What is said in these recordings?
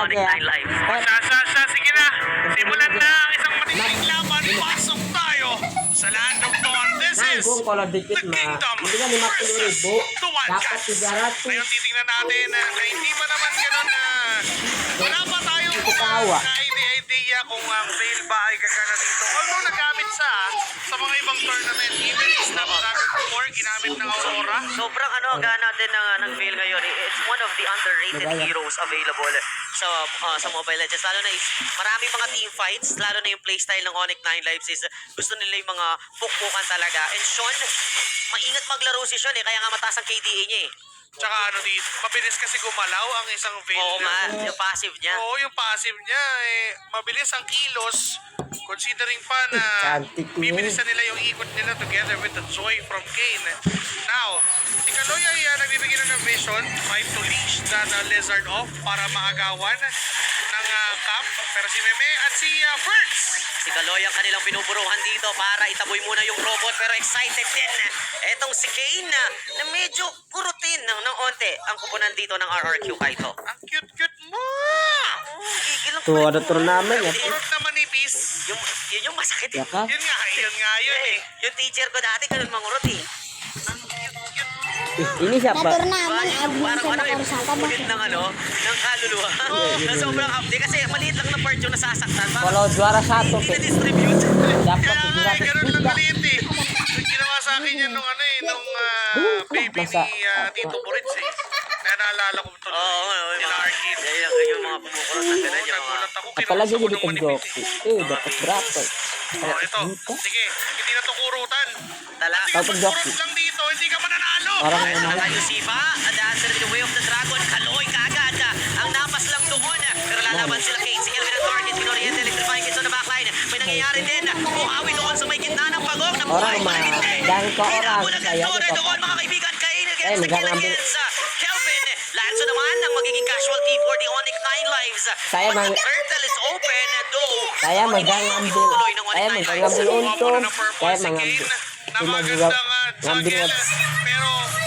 Onyx 9 Live. Sige na. Simulan na ang isang matinding laban. Pasok tayo sa land of Dawn. This is the Kingdom versus the Wildcats. Ngayon titingnan natin na hindi pa naman ganun na wala pa tayong idea kung ang fail ba ay gagana dito. Although nagamit sa mga ibang tournament, even Snapdragon 4 ginamit ng Aurora. Sobrang gana din nag-fail ngayon. It's one of the underrated heroes available sa Mobile Legends. Lalo na maraming mga team fights, lalo na yung playstyle ng Onyx 9 Lives is gusto nila yung mga pukpukan talaga. And Sean, maingat maglaro si Sean kaya nga mataas ang KDA niya Tsaka dito, mabilis kasi gumalaw ang isang Veil. Oo nga, yung passive niya. Oo, yung passive niya mabilis ang kilos. Considering pa na bibilisan nila yung ikot nila together with the joy from Kane. Now, si Kaloy ay nagbibigay ng vision, fight to leash that lizard off para maagawan ng camp. Pero si Meme at si Fertz. Si Kaloy ang kanilang pinuburuhan dito para itaboy muna yung robot pero excited din. Etong si Kane na medyo kurutin ng onte ang kupunan dito ng RRQ Kaito. Ang cute-cute mo! Gigil ang Tuwa na namin. Kurot na manipis. Yun yung masakit. Yaka? Yun nga yun Yung teacher ko dati ganun mangurot Ini siapa? Naturnaman, admin sa Bakarsata. Ulit ng ng kaluluwa. Na sobrang update kasi maliit lang na part yung nasasaktan. Kalau juara satu, distribute. dapat Kaya nga ganun lang 700 maliit Yung ginawa sa akin yan nung baby ni Tito Moritz Kaya naalala ko ito nila Arcade. Yung mga kumukurot na ganun yung Nagulat ako. Apalagi Kinuha di ko nung Joki. Dapat berapa? ito. Sige, hindi na ito kurutan. Dapat Joki. Kurot lang dito, hindi ka mananalo. Parang Tayo Sipa, advance with the way of the dragon, Kaloy kagad. Ang napas lang doon. Pero lalaban sila Kane, si Kelvin ang target, Pinoriente, electrifying kids on the backline. May nangyayari din. Buhawi doon sa may gitna ng pagong. Orang mah dan ke orang saya doon mga kaibigan, Kane against the kill against Kelvin. Lanzo naman ang magiging casualty for the Onyx 9 Lives. Saya But the turtle is open, though. saya megang ambil untung, saya mengambil cuma juga ngambil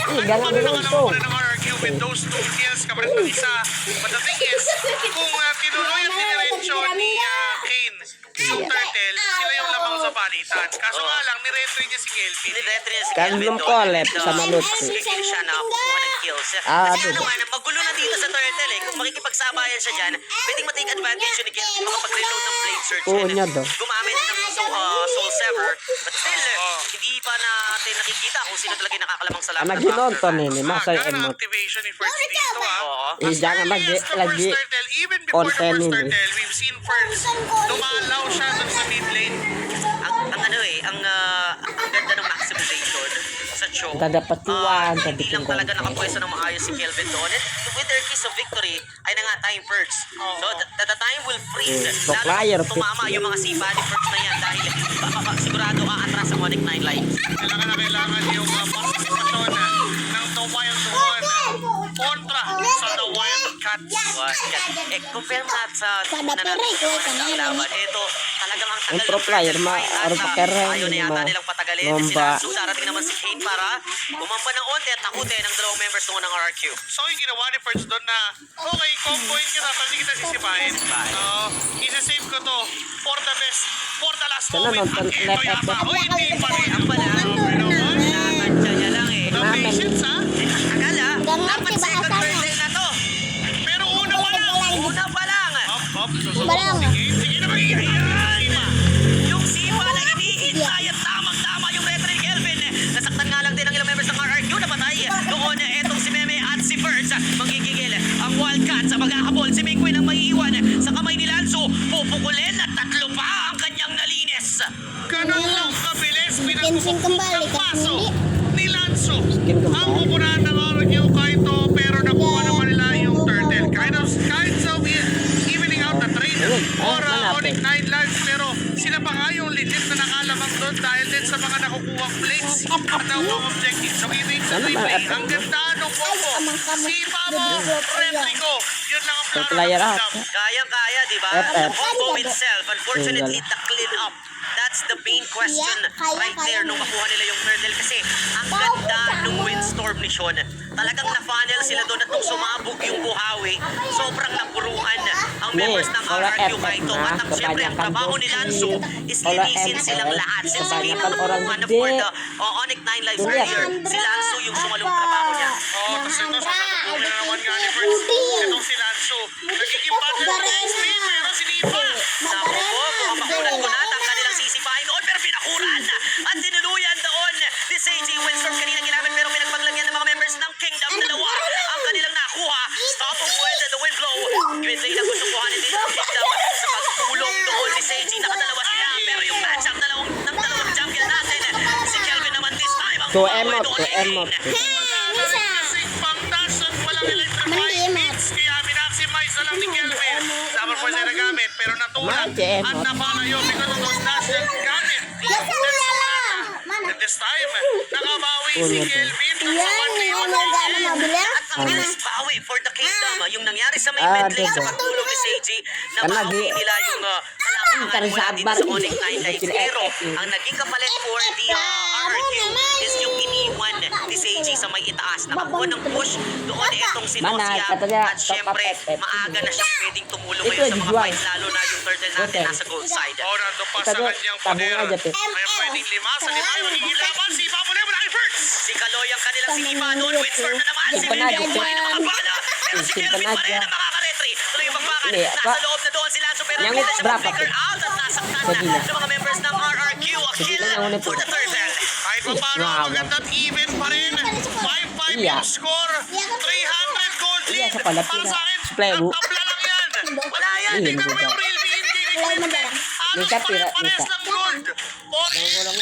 pero jangan ambil untung. ng RRQ with those two kills kapalit ng isa. But the thing is, kung tinuloy ang diniretsyo ni Kane yung turtle, sila yung lamang sa palitan. Kaso nga lang, niretry niya si Kelvin. Niretry niya si Kan Kelvin belum doon. collab sama Lutfi. Nagkikill siya na kukuha ng kills. Ah, Kasi aduh. magulo na dito sa turtle Kung makikipagsabayan siya dyan, pwedeng matake advantage yun ni Kelvin makapag-reload ng blade search. Oo niya daw. Gumamit ng soul sever. But still, hindi pa natin nakikita kung sino talaga yung nakakalamang sa laban. Anak ginonton ini masa Ganun ang emot. activation ni First dito Oo. Jangan lagi Even before the konten first ini. turtle, we've seen First dumalaw siya dun sa mid lane. Ang ganda ng maximization sa show. Kita dapat tuan, Hindi bikin lang talaga konten. nakapwesto ng maayos si Kelvin doon. And with their kiss of victory, ay nangatayang Perks. So, the time will freeze. Top Lalo player, kung tumama yung mga sipa ni Perks na yan dahil sigurado aatras ang Onyx 9 Lives. Kailangan yung participasyon ng The Wild One kontra sa The Wildcats. Compare mo natin sa ang laban. Ito, talagang ang tagal Ang pro ng player, turtle fight at, araw pa keren, ayaw na yata nilang patagalin. mamba. Sila darating naman si Kane para umampa ng onte at takutin ang dalawang members noon ng RRQ. So yung ginawa ni First doon na, okay, comboin kita, pero hindi kita sisipahin. Isa-save ko to for the best, for the last Sana moment. nonton At ito left yata, at oy, hindi pa rin. Ang pala, natantya niya lang The patience Akala, dapat si second Bahasa turtle na to. Pero una pa lang. Una pa lang. Up, Balang. sige na magiging Yung sipa na hinihintay at tamang-tama yung retry ni Kelvin. Nasaktan nga lang din ang ilang members ng RRQ na patay. Doon etong si Meme at si Fertz magigigil. Ang Wildcats ang magkakabol. Si Mingwin ang maiiwan sa kamay ni Lanzo. Pupukulin at tatlo pa ang kanyang nalinis. Ganun lang kabilis. Ginseng kembali, Ang paso kasi ni Lanzo. Skin kembali. Ang pupunan ng RRQ Kaito, pero nakuha naman nila yung turtle. Kinds of evening out the trade for Onyx 9 Lives. Pero sila pa nga yung legit na nakalamang doon dahil din sa mga nakukuhang plates at nakukuhang objectives. So even sa replay, ang ganda nung combo. Si Pamo, Retrico, yun lang ang Pro plano player ng out. Dam. Kayang-kaya, di ba? FF. The combo itself, unfortunately, the clean up. That's the main question right there nung makuha nila yung turtle kasi ang ganda nung windstorm ni Sean. Talagang na-funnel sila doon at nung sumabog yung buhawi, sobrang napuruan ang Ni, members ng Ola RRQ F nga ito. na, At ang siyempre, ang kebanyakan trabaho po ni si Lanzo is Ola linisin F, silang lahat. Since we kebanyakan know orang one gede. for the Onyx 9 Lives Kuya, earlier, si Lanzo yung sumalong trabaho niya. Oo, tapos ito, sasalubuhin na naman nga ni Birds. Itong si Lanzo. Nagiging butler na yung stream, pero si Lipa. Naku po, mukhang makulat ko na ang kanilang sisipahin doon, pero pinakuran at dinuluyan doon ni Seiji Windstorm kanina ginamit pero pinagpaglagyan ng mga members ng Kingdom. Dalawa ang kanilang nakuha. Stop with the wind blow. Gridley na gusto kuhanin dito ng Kingdom sa pagtulong doon ni Seiji. Nakadalawa sila pero yung match ng dalawang champion natin. Si Kelvin naman this time ang 2M bumawi up, doon 2M kay up. Kane. Kasing pangdas at walang electrifying hits. Kaya minaximize na lang ni Kelvin. Summer Force ay nagamit, pero natulan Mike, at napalayo because of those dash na gamit. At this time, nakabawi si Kelvin sa 1v1 Ang bilis bawi for the Kingdom. Yung nangyari sa may Ah, mid lane sa diba? pagtulong ni Seiji, Kan nabawi lagi. nila yung kalamangan mula din Sabar. sa Onyx 9 Lives. Kecil Pero FF yun. ang naging kapalit for the RRQ is yung iniwan ni Seiji sa may itaas. Nakakuha ng push doon itong si Mana, Nosia. katanya, At syempre, top FF. maaga na siyang pwedeng tumulong Ito, ngayon sa mga dijual. fights, lalo na yung turtle natin Hotel. nasa gold side. O, nandun pa Ito sa doon, kanyang tabong poder. aja, pe. May pwedeng lima sa lima. Magiging laban si Babule mula kay Birds. Si Kaloy ang kanilang sinipa doon. Windstorm na naman. Si Simpan Mimi aja, ang buhay ng mga pe. bala. Pero si Simpan Kelvin pa rin aja. ang makakaretry. Tuloy yung pagbakan. Hindi, Nasa pa- loob na doon si Lanzo pero Yang hindi na siya berapa, mag-flicker pe? out at nasaktan Sige na na. ng mga members ng RRQ. A Sige kill na, yang una for po. the turtle. Kahit pa paano, Wow. magandang even pa rin. 5-5 Iya. yung score. 300 gold Iya, lead. sa pala, Para pina. sa akin, Playbook. tabla lang yan. Wala yan. Iya, Tingnan mo budak. yung real being Quinten. Halos Minsan, pira- pare-pares minsan. ng gold. 4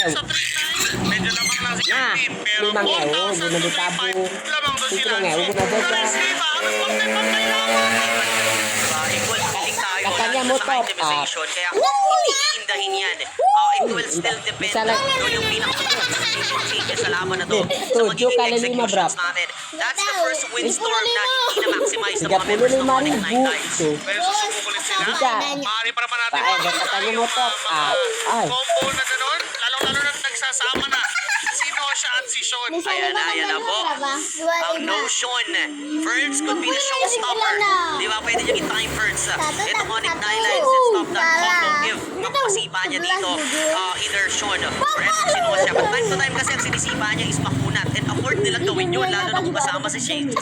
sa 3-9. Medyo lamang lang si Nah, Quinten. Pero 5 ngewu, 4,000 guna to ditabung. 3,500. Lamang doon si 3 Lanzo. ngewu, guna Pero jajan. si Lipa, halos pantay-pantay lamang. Equal feeling tayo. Katanya lalo mo sa top itemization. Kaya hindi iindahin yan. It will still depend Isa lang. doon yung pinaka-changes sa laban na to. Hindi, Sa tujuh magiging kali lima, executions bro. natin. That's the first windstorm na hindi na-maximize ng mga 35 members ng Onyx 9 ribu Lives. tuh. Pero susuko ulit sila. Bisa. Maaari pa naman natin. Paano, katanya mo top up. Ay. Combo na gano'n. Lalong-lalo na nagsasama na. Sino siya at si Sean. Ayan na po. Ang notion, Ferds could be the showstopper. Di ba pwede niyang i-time Ferds? Itong Onyx 9 Lives and stop that combo if magpasipa niya dito. Either Sean or etong Sinosya. But time to time kasi ang sinisipa niya is makunat. And afford nilang gawin yun lalo na kung kasama si Seiji.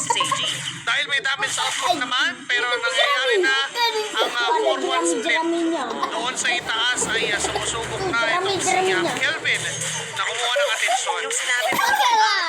Dahil may damage outlook naman, pero nangyayari na ang 4-1 split. Doon sa itaas ay sumusubok na itong si Kelvin na kumuha ng atensyon. Yung sinabi mo,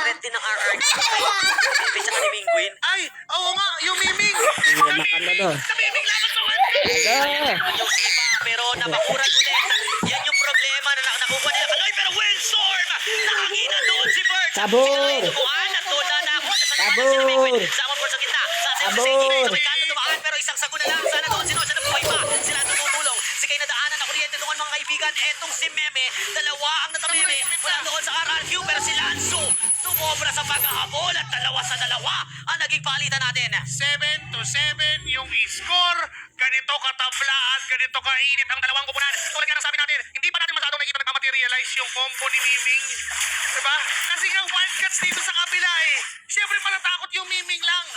threat din ng RRQ. Sabi tsaka ni Mingwin. Ay, oo nga, yung Miming! Iya, makan na doon. Miming laban sa Ada. Yung sipa, pero nabakuran ulit. Yan yung problema na nakuha nila. Kaloy, pero Windstorm! Nakangina doon si Bert. Sabor! Dumaan at doon na nakuha na sa Sabor! si Mingwin. Sama po sa gitna. Sa Sabor! Seiji. Sa may kanan dumaan, pero isang sago na lang. Sana doon siya na buhay pa. Sila tutulong. Si kay nadaanan na kuryente doon mga kaibigan. Etong si Meme. Dalawa ang natameme. Wala doon sa RRQ, pero si Lanzo tumobra sa paghahabol at 2-2 ang naging palitan natin. 7-7 yung score. Ganito katabla at ganito kainit ang dalawang kupunan. Tulad nga ng sabi natin, hindi pa natin masyadong nakikita nagmamaterialize yung combo ni Miming. Diba? Kasi nga wildcats dito sa kabila eh. Siyempre panatakot yung Miming lang.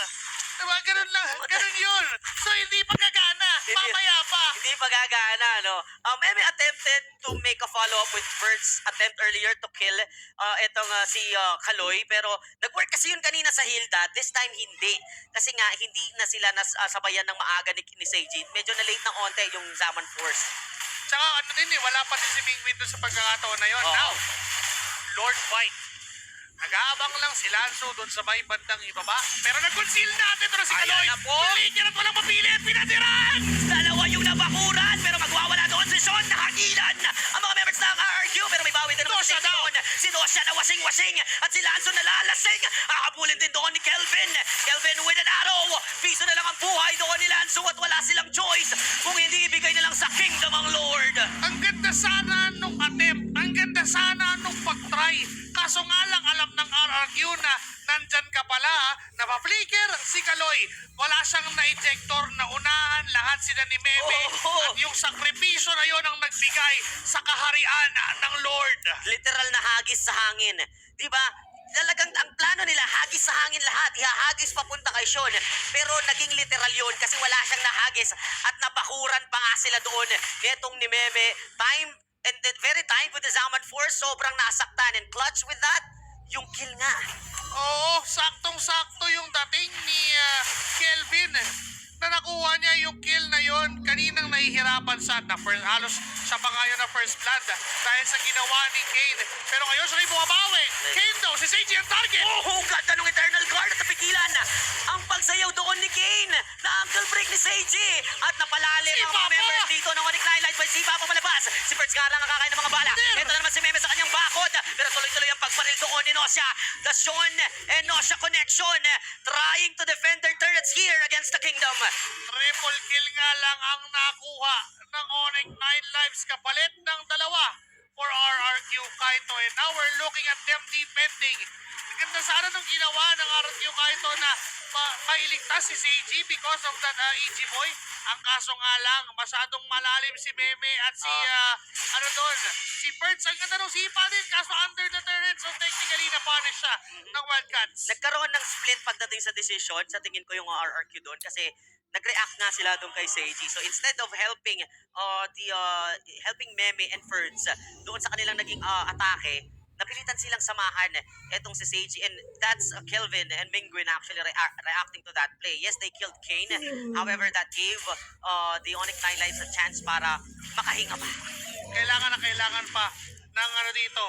Diba? Ganun lang. Ganun yun. So hindi pa gagana. Mamaya pa. Hindi pa gagana, no? Meme attempted to make a follow-up with Bird's attempt earlier to kill itong si Kaloy. Pero nag-work kasi yun kanina sa Hilda. This time, hindi. Kasi nga, hindi na sila nasabayan ng maaga ni Seiji. Medyo na-late ng onte yung Zaman Force. Tsaka ano din eh, wala pa din si Mingwin doon sa pagkakataon na yun. Oo. Now, Lord Fight. Nag-aabang lang si Lanzo doon sa may bandang ibaba. Pero nag-conceal natin ito na si Ayan Kaloy. na po. Linya na walang mapilit. Pinatiran! Dalawa yung nabakuran, pero magwawala doon si Sean. Nakagilan ang mga members ng RRQ, pero may bawi din naman si Nosya doon. Si Nosya na wasing-wasing at si Lanzo na lalasing. Akabulin din doon ni Kelvin. Kelvin with an arrow. Piso na lang ang buhay doon ni Lanzo at wala silang choice kung hindi ibigay na lang sa Kingdom ang Lord. Ang ganda sana nung attempt. Ang ganda sana nung pag-try. Kaso nga lang alam ng RRQ na nandyan ka pala, napaflicker si Kaloy. Wala siyang na-ejector na unahan, lahat sila ni Meme. Oo. At yung sakripisyo na yon ang nagbigay sa kaharian ng Lord. Literal na hagis sa hangin. Di ba? talagang ang plano nila, hagis sa hangin lahat, ihahagis papunta kay Sean. Pero naging literal yun kasi wala siyang nahagis at nabakuran pa nga sila doon. Netong ni Meme, time and then very timed with the Zaman Force, sobrang nasaktan and clutch with that, yung kill nga. Oo, saktong-sakto yung dating ni Kelvin na nakuha niya yung kill na yon. Kaninang nahihirapan sa halos siya pa nga yun na first blood dahil sa ginawa ni Kane. Pero ngayon siya rin bumabawi. Kane daw, si Seiji ang target. Oh, ganda nung Eternal Guard at napigilan ang pagsayaw doon ni Kane na ankle break ni Seiji at napalalim Si ang mga Papa! members dito ng Onyx Nightlight by si Papa palabas. Si Perch nga lang ang kakain ng mga bala. There! Ito na naman si Meme sa kanyang bakod pero tuloy-tuloy ang pagparil doon ni Nosha. The Sean and Nosha connection trying to defend their turrets here against the Kingdom. Triple kill nga lang ang nakuha ng Onyx 9 lives kapalit ng dalawa for RRQ Kaito. And now we're looking at them defending. Ganda sana nung ginawa ng RRQ Kaito na mailigtas si Seiji because of that EG boy. Ang kaso nga lang, masyadong malalim si Meme at si, si Perch. Ang ganda nung sipa din, kaso under the turret. So technically, na-punish siya ng Wildcats. Nagkaroon ng split pagdating sa decision. Sa tingin ko yung RRQ doon kasi nag-react nga sila doon kay Seiji. So instead of helping helping Meme and Ferds doon sa kanilang naging atake, napilitan silang samahan etong si Seiji and that's Kelvin and Mingwin actually reacting to that play. Yes, they killed Kane. However, that gave the Onyx 9 Lives a chance para makahinga pa. Kailangan na kailangan pa ng dito,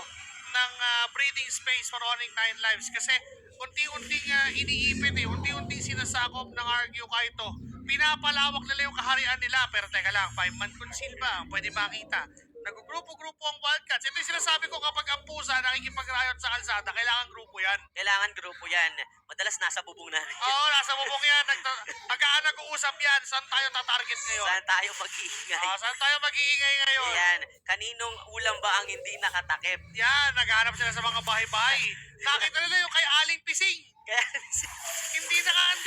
ng breathing space for Onyx 9 lives kasi unti-unting iniipit unti-unting sinasakop ng RQ Kaito. Pinapalawak nila yung kaharian nila pero teka lang, 5-man conceal ba? Pwede makita. Nagugrupo-grupo ang Wildcats. Ito yung sinasabi ko kapag ang pusa nakikipag-riot sa kalsada, kailangan grupo yan. Kailangan grupo yan. Madalas nasa bubong namin. Oo, nasa bubong yan. Pagkaan nag-uusap yan, saan tayo tatarget ngayon? Saan tayo mag-iingay? Saan tayo mag-iingay ngayon? Yan. Kaninong ulam ba ang hindi nakatakip? Yan, naghahanap sila sa mga bahay-bahay. Nakita nila yung kay Aling Pising. Kaya Hindi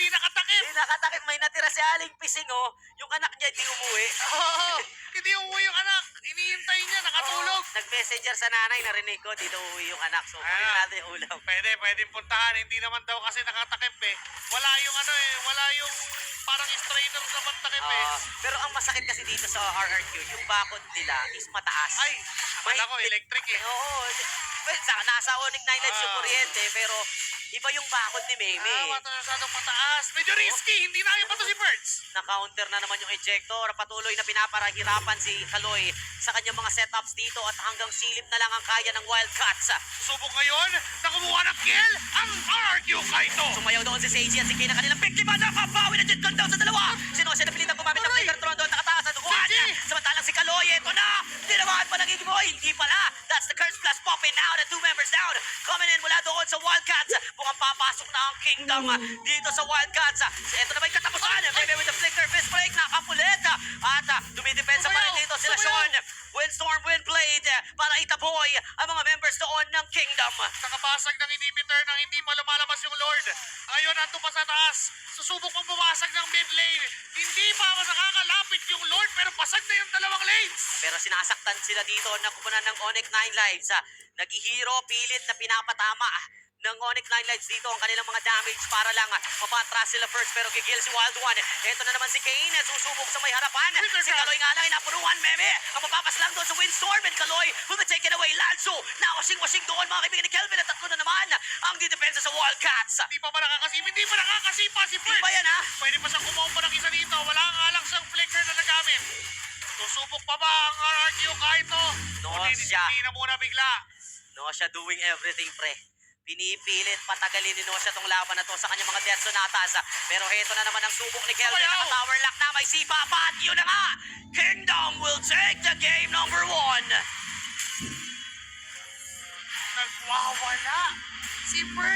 nakatakip. hindi nakatakip. May natira si Aling Pising, oh. Yung anak niya di umuwi. Oo, hindi umuwi yung anak. Hinihintay niya, nakatulog. Nag-messenger sa nanay, narinig ko, dito uuwi yung anak. So, uuwi natin yung ulam. Pwede puntahan. Hindi naman daw kasi nakatakip eh. Wala yung wala yung parang strainer naman takip eh. Pero ang masakit kasi dito sa RRQ, yung bakod nila is mataas. Ay, akala ko electric eh. Oo. Well, nasa Onyx 9 Lives yung kuryente, pero iba yung bakod ni Meme. Masyadong mataas. Medyo risky. Hindi na pa to si Birds. Na-counter na naman yung ejector. Patuloy na pinaparahirapan si Kaloy sa kanyang mga setups dito at hanggang silip na lang ang kaya ng Wildcats. Subok ngayon, nakumuha ng kill ang RRQ Kaito. Sumayaw doon si Seiji at si Kane ang kanilang biktima. Nakabawi na jet gun down sa dalawa. Si Nosha napilitan gumamit ng Flicker Tron doon. Nakataas at dukuhan niya. Samantalang si Kaloy, ito na. Tinamaan pa ng Igboy. Hindi pala. That's the curse plus popping now. The 2 members down. Coming in mula doon sa Wildcats. Mukhang papasok na ang Kingdom dito sa Wildcats. Ito na ba yung katapusan? Maybe with the Flicker fist break. Nakapulit. At dumidepensa pa rin dito sila Sean. Windstorm, Windblade para itaboy ang mga members doon ng Kingdom. Nakapasag ng inhibitor nang hindi pa lumalabas yung Lord. Ngayon, nandun pa sa taas. Susubok pang bumasag ng mid lane. Hindi pa nakakalapit yung Lord pero pasag na yung dalawang lanes. Pero sinasaktan sila dito na kupunan ng Onyx 9 Lives. Naghihiro, pilit na pinapatama ng Onyx 9 Lives dito ang kanilang mga damage para lang mapatras sila first pero gigil si Wild One. Ito na naman si Kane, susubok sa may harapan. Si Kaloy nga lang, inapuruan Meme. Ang mapapas lang doon sa Windstorm and Kaloy will be taken away. Lanzo, nawashing-washing doon mga kaibigan ni Kelvin at tatlo na naman ang didepensa sa Wildcats. Hindi pa nakakasipa si Birds. Di ba yan ha? Pwede pa siyang kumombo ng isa dito. Wala nga lang siyang flicker na nagamit. Susubok pa ba ang RRQ Kaito? Hindi na muna bigla. Nosha doing everything, pre. Pinipilit patagalin ni Nosha tong laban na to sa kanyang mga Death Sonatas. Pero heto na naman ang subok ni Kelvin. Naka-tower lock na, may sipa pa. At yun na nga, Kingdom will take the game number 1. Nagwawala si Birds.